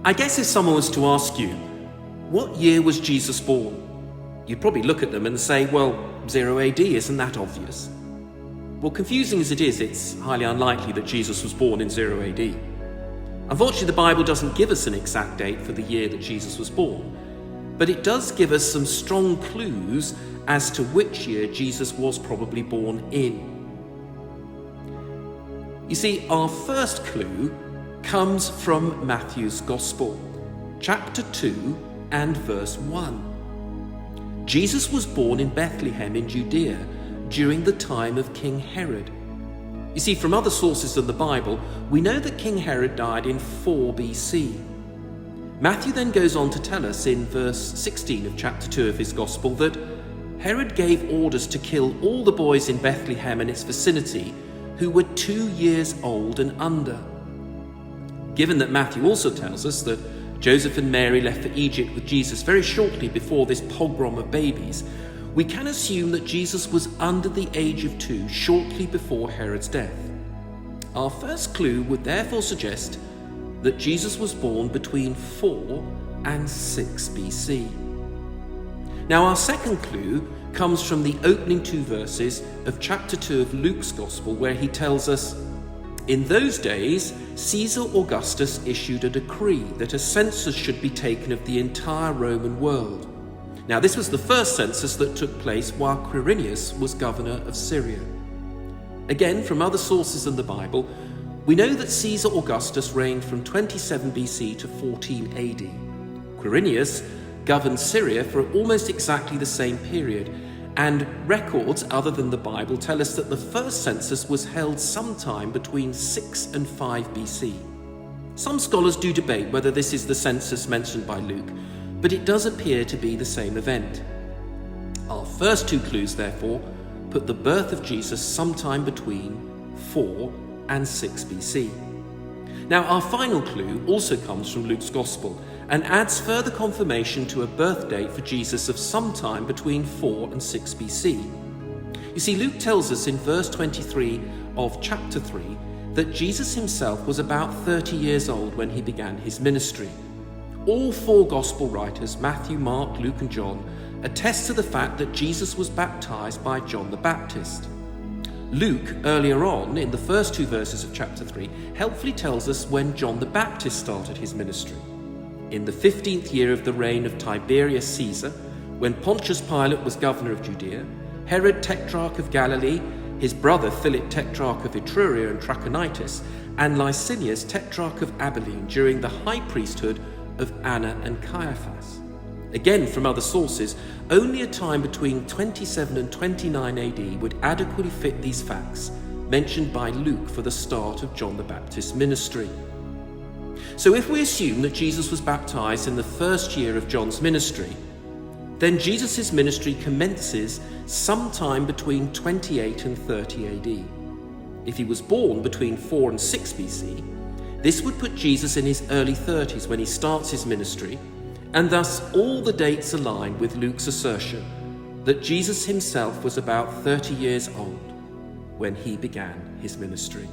I guess if someone was to ask you, what year was Jesus born? You'd probably look at them and say, well, 0 AD, isn't that obvious? Well, confusing as it is, it's highly unlikely that Jesus was born in 0 AD. Unfortunately, the Bible doesn't give us an exact date for the year that Jesus was born, but it does give us some strong clues as to which year Jesus was probably born in. You see, our first clue comes from Matthew's Gospel, chapter 2 and verse 1. Jesus was born in Bethlehem in Judea during the time of King Herod. You see, from other sources than the Bible, we know that King Herod died in 4 BC. Matthew then goes on to tell us in verse 16 of chapter 2 of his Gospel that Herod gave orders to kill all the boys in Bethlehem and its vicinity who were 2 years old and under. Given that Matthew also tells us that Joseph and Mary left for Egypt with Jesus very shortly before this pogrom of babies, we can assume that Jesus was under the age of 2 shortly before Herod's death. Our first clue would therefore suggest that Jesus was born between 4 and 6 BC. Now, our second clue comes from the opening 2 verses of chapter 2 of Luke's Gospel, where he tells us, "In those days, Caesar Augustus issued a decree that a census should be taken of the entire Roman world." Now, this was the first census that took place while Quirinius was governor of Syria. Again, from other sources in the Bible, we know that Caesar Augustus reigned from 27 BC to 14 AD. Quirinius governed Syria for almost exactly the same period, and records other than the Bible tell us that the first census was held sometime between 6 and 5 BC. Some scholars do debate whether this is the census mentioned by Luke, but it does appear to be the same event. Our first 2 clues, therefore, put the birth of Jesus sometime between 4 and 6 BC. Now, our final clue also comes from Luke's Gospel and adds further confirmation to a birth date for Jesus of sometime between 4 and 6 BC. You see, Luke tells us in verse 23 of chapter 3 that Jesus himself was about 30 years old when he began his ministry. All 4 Gospel writers, Matthew, Mark, Luke, and John, attest to the fact that Jesus was baptized by John the Baptist. Luke, earlier on, in the first 2 verses of chapter 3, helpfully tells us when John the Baptist started his ministry. In the 15th year of the reign of Tiberius Caesar, when Pontius Pilate was governor of Judea, Herod tetrarch of Galilee, his brother Philip tetrarch of Ituraea and Trachonitis, and Licinius tetrarch of Abilene during the high priesthood of Anna and Caiaphas. Again, from other sources, only a time between 27 and 29 AD would adequately fit these facts mentioned by Luke for the start of John the Baptist's ministry. So if we assume that Jesus was baptized in the first year of John's ministry, then Jesus' ministry commences sometime between 28 and 30 AD. If he was born between 4 and 6 BC, this would put Jesus in his early 30s when he starts his ministry, and thus all the dates align with Luke's assertion that Jesus himself was about 30 years old when he began his ministry.